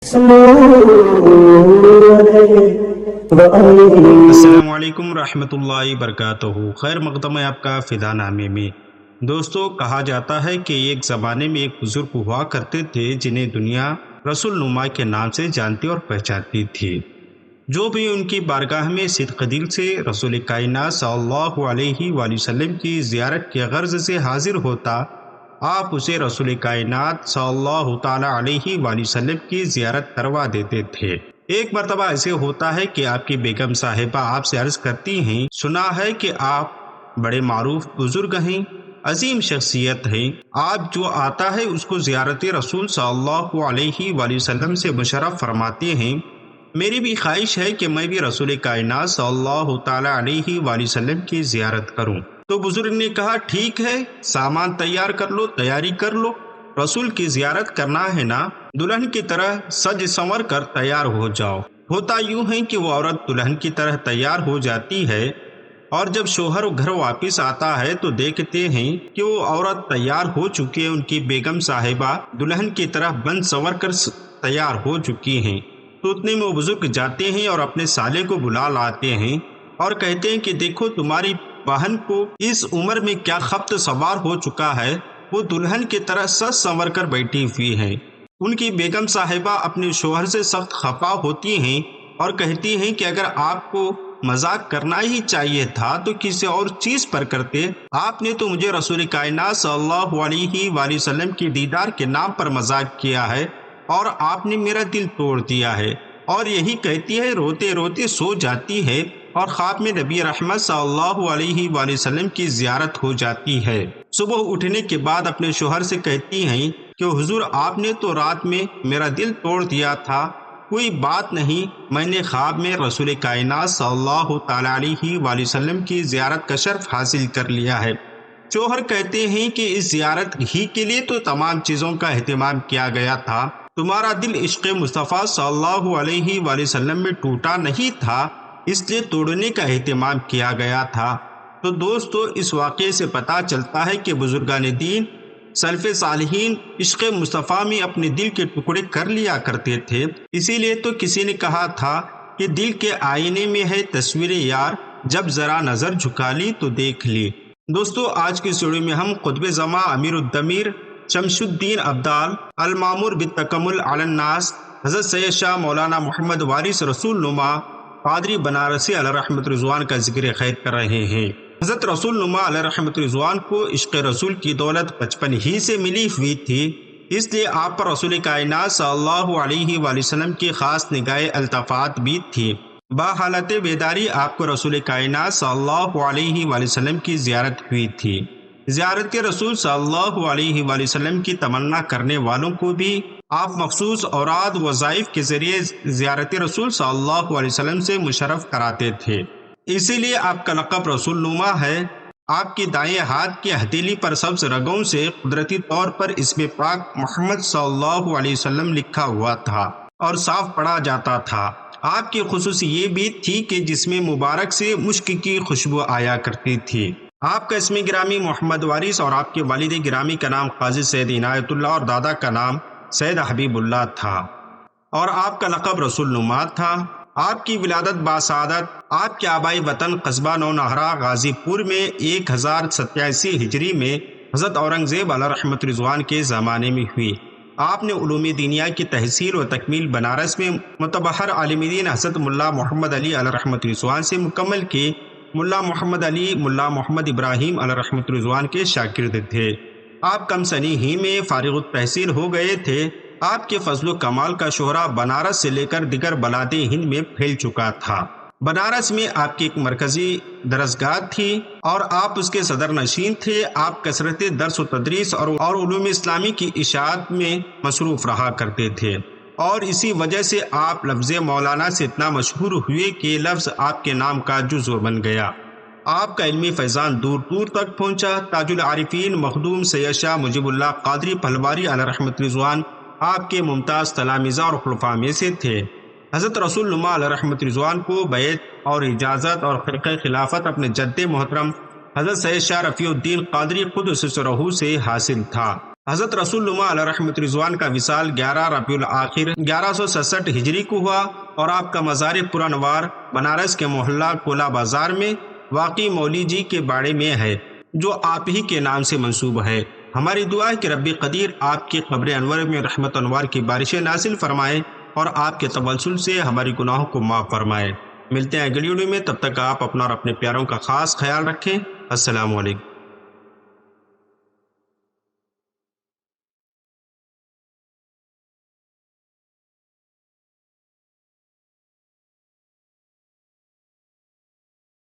السلام علیکم ورحمۃ اللہ وبرکاتہ۔ خیر مقدم ہے آپ کا فدا نامے میں۔ دوستو، کہا جاتا ہے کہ ایک زمانے میں ایک بزرگ ہوا کرتے تھے جنہیں دنیا رسول نما کے نام سے جانتی اور پہچانتی تھی۔ جو بھی ان کی بارگاہ میں صدق دل سے رسول کائنات صلی اللہ علیہ وآلہ وسلم کی زیارت کے غرض سے حاضر ہوتا، آپ اسے رسول کائنات صلی اللہ تعالی علیہ وآلہ وسلم کی زیارت کروا دیتے تھے۔ ایک مرتبہ ایسے ہوتا ہے کہ آپ کی بیگم صاحبہ آپ سے عرض کرتی ہیں، سنا ہے کہ آپ بڑے معروف بزرگ ہیں، عظیم شخصیت ہیں، آپ جو آتا ہے اس کو زیارت رسول صلی اللہ علیہ وآلہ وسلم سے مشرف فرماتے ہیں۔ میری بھی خواہش ہے کہ میں بھی رسول کائنات صلی اللہ تعالی علیہ وآلہ وسلم کی زیارت کروں۔ تو بزرگ نے کہا، ٹھیک ہے، سامان تیار کر لو، تیاری کر لو، رسول کی زیارت کرنا ہے نا، دلہن کی طرح سج سنور کر تیار ہو جاؤ۔ ہوتا یوں ہے کہ وہ عورت دلہن کی طرح تیار ہو جاتی ہے، اور جب شوہر گھر واپس آتا ہے تو دیکھتے ہیں کہ وہ عورت تیار ہو چکی ہے، ان کی بیگم صاحبہ دلہن کی طرح بن سنور کر تیار ہو چکی ہیں۔ تو اتنے میں وہ بزرگ جاتے ہیں اور اپنے سالے کو بلا لاتے ہیں اور کہتے ہیں کہ دیکھو تمہاری بہن کو اس عمر میں کیا خبط سوار ہو چکا ہے، وہ دلہن کی طرح سج سنور کر بیٹھی ہوئی ہے۔ ان کی بیگم صاحبہ اپنے شوہر سے سخت خفا ہوتی ہیں اور کہتی ہیں کہ اگر آپ کو مذاق کرنا ہی چاہیے تھا تو کسی اور چیز پر کرتے، آپ نے تو مجھے رسول کائنات صلی اللہ علیہ وآلہ وسلم کی دیدار کے نام پر مذاق کیا ہے اور آپ نے میرا دل توڑ دیا ہے۔ اور یہی کہتی ہے، روتے روتے سو جاتی ہے اور خواب میں نبی رحمت صلی اللہ علیہ وآلہ وسلم کی زیارت ہو جاتی ہے۔ صبح اٹھنے کے بعد اپنے شوہر سے کہتی ہیں کہ حضور، آپ نے تو رات میں میرا دل توڑ دیا تھا، کوئی بات نہیں، میں نے خواب میں رسول کائنات صلی اللہ تعالی علیہ وآلہ وسلم کی زیارت کا شرف حاصل کر لیا ہے۔ شوہر کہتے ہیں کہ اس زیارت ہی کے لیے تو تمام چیزوں کا اہتمام کیا گیا تھا، تمہارا دل عشق مصطفیٰ صلی اللہ علیہ وآلہ وسلم میں ٹوٹا نہیں تھا، اس لیے توڑنے کا اہتمام کیا گیا تھا۔ تو دوستو، اس واقعے سے پتہ چلتا ہے کہ بزرگان دین سلف صالحین عشق مصطفیٰ میں اپنے دل کے ٹکڑے کر لیا کرتے تھے۔ اسی لیے تو کسی نے کہا تھا کہ دل کے آئینے میں ہے تصویر یار، جب ذرا نظر جھکا لی تو دیکھ لی۔ دوستو، آج کی سیڑھی میں ہم قطب زماں امیر الدمیر شمس الدین ابدال المامور بالتکمل علی الناس حضرت سید شاہ مولانا محمد وارث رسول نما قادری بنارسی علیہ رحمت رضوان کا ذکر خیر کر رہے ہیں۔ حضرت رسول نما علیہ رحمت رضوان کو عشق رسول کی دولت بچپن ہی سے ملی ہوئی تھی، اس لیے آپ پر رسول کائنات صلی اللہ علیہ وآلہ وسلم کی خاص نگاہ التفات بھی تھی۔ باحالت بیداری آپ کو رسول کائنات صلی اللہ علیہ وآلہ وسلم کی زیارت ہوئی تھی۔ زیارت رسول صلی اللہ علیہ وآلہ وسلم کی تمنا کرنے والوں کو بھی آپ مخصوص اوراد وظائف کے ذریعے زیارت رسول صلی اللہ علیہ وسلم سے مشرف کراتے تھے، اسی لیے آپ کا لقب رسول نما ہے۔ آپ کی دائیں ہاتھ کی ہتھیلی پر سبز رگوں سے قدرتی طور پر اسم پاک محمد صلی اللہ علیہ وسلم لکھا ہوا تھا اور صاف پڑھا جاتا تھا۔ آپ کی خصوصی یہ بھی تھی کہ جسم مبارک سے مشک کی خوشبو آیا کرتی تھی۔ آپ کا اسم گرامی محمد وارث اور آپ کے والد گرامی کا نام قاضی سید عنایت اللہ اور دادا کا نام سید حبیب اللہ تھا، اور آپ کا لقب رسول نما تھا۔ آپ کی ولادت باسعادت آپ کے آبائی وطن قصبہ نونہرا غازی پور میں 1087 ہجری میں حضرت اورنگزیب علیہ رحمت رضوان کے زمانے میں ہوئی۔ آپ نے علوم دینیا کی تحصیل و تکمیل بنارس میں متبحر عالم دین حضرت ملا محمد علی علیہ رحمت رضوان سے مکمل کی۔ ملا محمد علی ملا محمد ابراہیم علیہ رحمت رضوان کے شاگرد تھے۔ آپ کم سنی ہی میں فارغ التحصیل ہو گئے تھے۔ آپ کے فضل و کمال کا شہرہ بنارس سے لے کر دیگر بلاد ہند میں پھیل چکا تھا۔ بنارس میں آپ کی ایک مرکزی درسگاہ تھی اور آپ اس کے صدر نشین تھے۔ آپ کثرت درس و تدریس اور علوم اسلامی کی اشاعت میں مصروف رہا کرتے تھے، اور اسی وجہ سے آپ لفظ مولانا سے اتنا مشہور ہوئے کہ لفظ آپ کے نام کا جزو بن گیا۔ آپ کا علمی فیضان دور دور تک پہنچا۔ تاج العارفین مخدوم سید شاہ مجیب اللہ قادری پھلواری علیہ رحمت رضوان آپ کے ممتاز تلامذہ اور خلفاء میں سے تھے۔ حضرت رسول نما علیہ رحمت رضوان کو بیعت اور اجازت اور خرقہ خلافت اپنے جد محترم حضرت سید شاہ رفیع الدین قادری قدس سرہ سے حاصل تھا۔ حضرت رسول اللہ علیہ رحمت رضوان کا وصال 11 ربیع الآخر 1167 ہجری کو ہوا اور آپ کا مزار پرانوار بنارس کے محلہ کولا بازار میں واقع مولی جی کے باڑے میں ہے، جو آپ ہی کے نام سے منسوب ہے۔ ہماری دعا ہے کہ رب قدیر آپ کی قبر انور میں رحمت انوار کی بارشیں نازل فرمائے اور آپ کے توسل سے ہماری گناہوں کو معاف فرمائے۔ ملتے ہیں اگلی ویڈیو میں، تب تک آپ اپنا اور اپنے پیاروں کا خاص خیال رکھیں۔ السلام علیکم۔